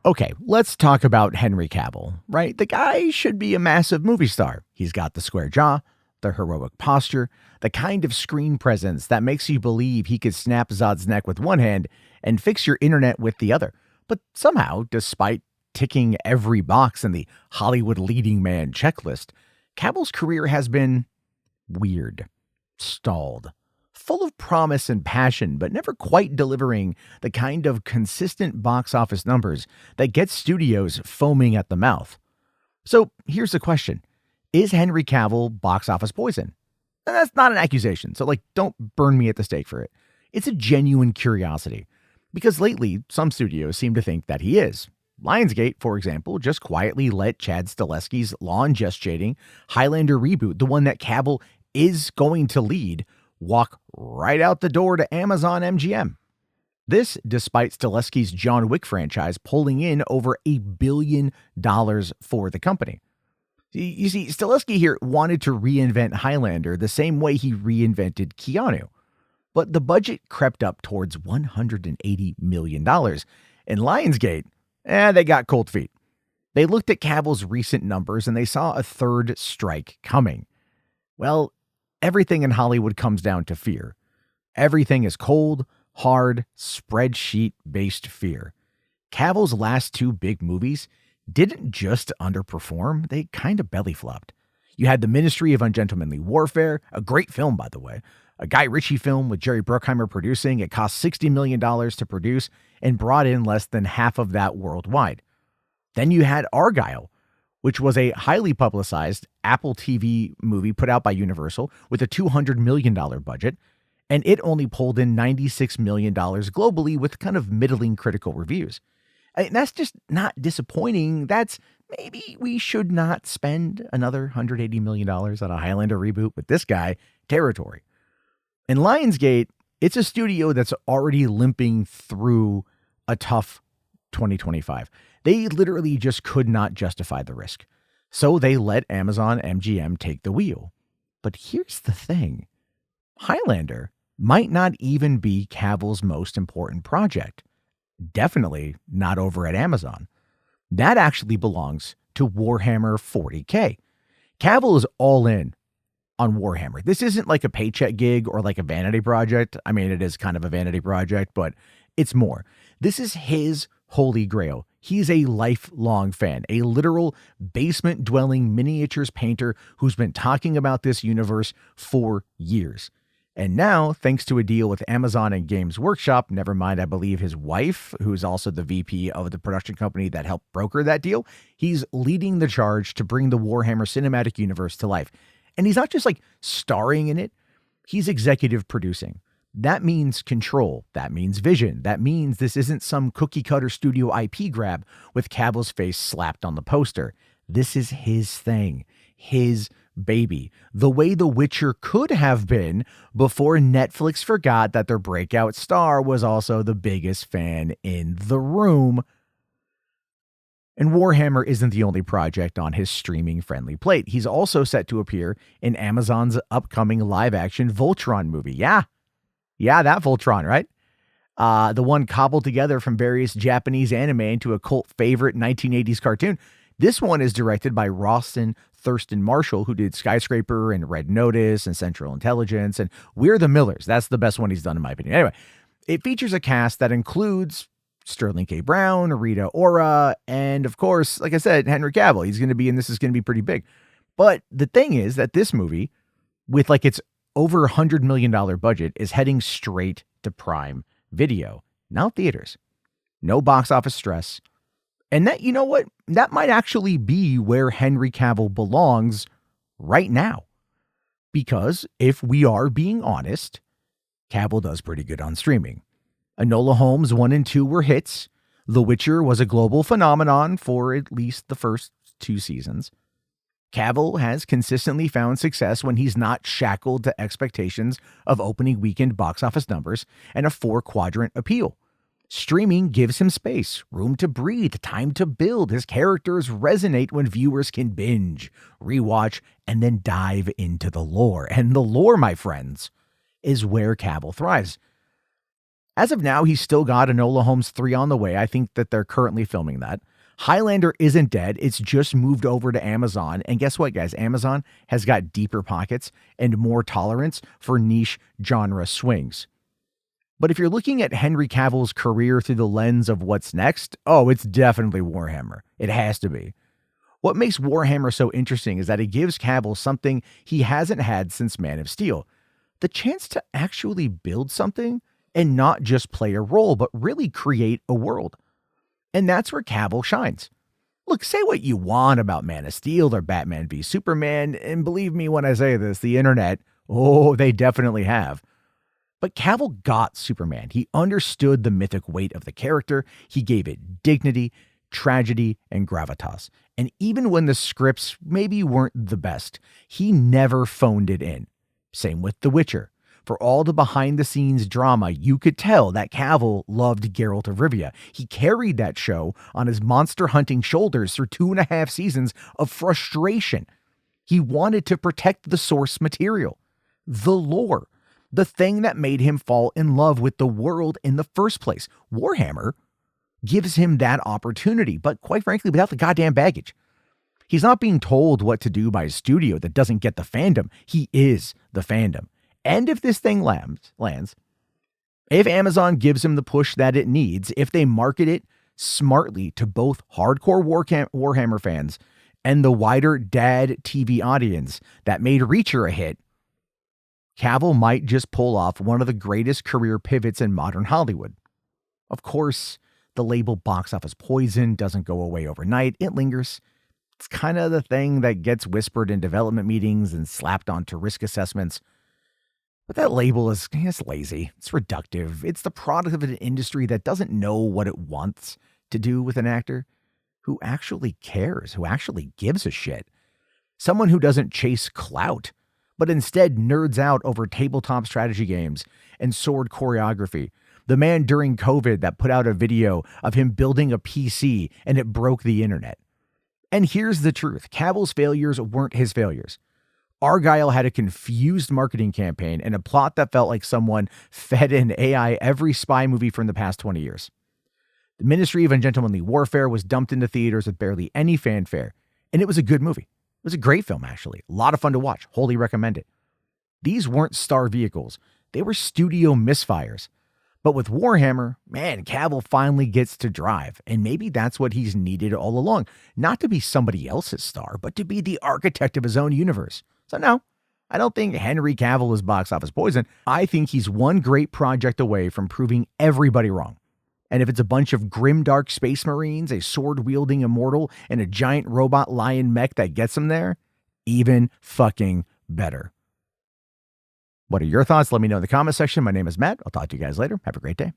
Okay, let's talk about Henry Cavill, right? The guy should be a massive movie star. He's got the square jaw, the heroic posture, the kind of screen presence that makes you believe he could snap Zod's neck with one hand and fix your internet with the other. But somehow, despite ticking every box in the Hollywood leading man checklist, Cavill's career has been weird, stalled, full of promise and passion, but never quite delivering the kind of consistent box office numbers that get studios foaming at the mouth. So here's the question. Is Henry Cavill box office poison? And that's not an accusation, so don't burn me at the stake for it. It's a genuine curiosity, because lately some studios seem to think that he is. Lionsgate, for example, just quietly let Chad Stahelski's long-gestating Highlander reboot, the one that Cavill is going to lead, walk right out the door to Amazon MGM. This despite Stahelski's John Wick franchise pulling in over $1 billion for the company. You see, Stahelski here wanted to reinvent Highlander the same way he reinvented Keanu. But the budget crept up towards $180 million. And Lionsgate, they got cold feet. They looked at Cavill's recent numbers and they saw a third strike coming. Well, everything in Hollywood comes down to fear. Everything is cold, hard, spreadsheet-based fear. Cavill's last two big movies didn't just underperform, they kind of belly flopped. You had The Ministry of Ungentlemanly Warfare, a great film, by the way, a Guy Ritchie film with Jerry Bruckheimer producing. It cost $60 million to produce and brought in less than half of that worldwide. Then you had Argylle, which was a highly publicized Apple TV movie put out by Universal with a $200 million budget, and it only pulled in $96 million globally with kind of middling critical reviews. And that's just not disappointing. That's maybe we should not spend another $180 million on a Highlander reboot with this guy territory. And Lionsgate, it's a studio that's already limping through a tough 2025. They literally just could not justify the risk. So they let Amazon MGM take the wheel. But here's the thing. Highlander might not even be Cavill's most important project. Definitely not over at Amazon. That actually belongs to Warhammer 40K. Cavill is all in on Warhammer. This isn't like a paycheck gig or like a vanity project. I mean, it is kind of a vanity project, but it's more. This is his holy grail. He's a lifelong fan, a literal basement-dwelling miniatures painter who's been talking about this universe for years. And now, thanks to a deal with Amazon and Games Workshop, never mind, I believe his wife, who's also the VP of the production company that helped broker that deal, he's leading the charge to bring the Warhammer cinematic universe to life. And he's not just starring in it, he's executive producing. That means control. That means vision. That means this isn't some cookie cutter studio IP grab with Cavill's face slapped on the poster. This is his thing, his baby. The way The Witcher could have been before Netflix forgot that their breakout star was also the biggest fan in the room. And Warhammer isn't the only project on his streaming-friendly plate. He's also set to appear in Amazon's upcoming live-action Voltron movie. Yeah, that Voltron, right? The one cobbled together from various Japanese anime into a cult favorite 1980s cartoon. This one is directed by Rawson Thurston Marshall, who did Skyscraper and Red Notice and Central Intelligence, and We're the Millers. That's the best one he's done, in my opinion. Anyway, it features a cast that includes Sterling K. Brown, Rita Ora, and of course, like I said, Henry Cavill. He's going to be in this. Is going to be pretty big. But the thing is that this movie, with its over $100 million budget, is heading straight to Prime Video, not theaters. No box office stress. And that, you know what? That might actually be where Henry Cavill belongs right now. Because if we are being honest, Cavill does pretty good on streaming. Enola Holmes 1 and 2 were hits. The Witcher was a global phenomenon for at least the first 2 seasons. Cavill has consistently found success when he's not shackled to expectations of opening weekend box office numbers and a 4-quadrant appeal. Streaming gives him space, room to breathe, time to build. His characters resonate when viewers can binge, rewatch, and then dive into the lore. And the lore, my friends, is where Cavill thrives. As of now, he's still got Enola Holmes 3 on the way. I think that they're currently filming that. Highlander isn't dead. It's just moved over to Amazon. And guess what, guys? Amazon has got deeper pockets and more tolerance for niche genre swings. But if you're looking at Henry Cavill's career through the lens of what's next, oh, it's definitely Warhammer. It has to be. What makes Warhammer so interesting is that it gives Cavill something he hasn't had since Man of Steel. The chance to actually build something and not just play a role, but really create a world. And that's where Cavill shines. Look, say what you want about Man of Steel or Batman v Superman, and believe me when I say this, the internet, oh, they definitely have. But Cavill got Superman. He understood the mythic weight of the character. He gave it dignity, tragedy, and gravitas. And even when the scripts maybe weren't the best, he never phoned it in. Same with The Witcher. For all the behind-the-scenes drama, you could tell that Cavill loved Geralt of Rivia. He carried that show on his monster-hunting shoulders through 2.5 seasons of frustration. He wanted to protect the source material, the lore, the thing that made him fall in love with the world in the first place. Warhammer gives him that opportunity, but quite frankly, without the goddamn baggage. He's not being told what to do by a studio that doesn't get the fandom. He is the fandom. And if this thing lands, if Amazon gives him the push that it needs, if they market it smartly to both hardcore Warhammer fans and the wider dad TV audience that made Reacher a hit, Cavill might just pull off one of the greatest career pivots in modern Hollywood. Of course, the label box office poison doesn't go away overnight. It lingers. It's kind of the thing that gets whispered in development meetings and slapped onto risk assessments. But that label is lazy. It's reductive. It's the product of an industry that doesn't know what it wants to do with an actor who actually cares, who actually gives a shit. Someone who doesn't chase clout, but instead nerds out over tabletop strategy games and sword choreography. The man during COVID that put out a video of him building a PC and it broke the internet. And here's the truth. Cavill's failures weren't his failures. Argylle had a confused marketing campaign and a plot that felt like someone fed in AI every spy movie from the past 20 years. The Ministry of Ungentlemanly Warfare was dumped into theaters with barely any fanfare, and it was a good movie. It was a great film, actually. A lot of fun to watch. Wholly recommend it. These weren't star vehicles. They were studio misfires. But with Warhammer, man, Cavill finally gets to drive, and maybe that's what he's needed all along. Not to be somebody else's star, but to be the architect of his own universe. So no, I don't think Henry Cavill is box office poison. I think he's one great project away from proving everybody wrong. And if it's a bunch of grimdark space marines, a sword-wielding immortal, and a giant robot lion mech that gets him there, even fucking better. What are your thoughts? Let me know in the comment section. My name is Matt. I'll talk to you guys later. Have a great day.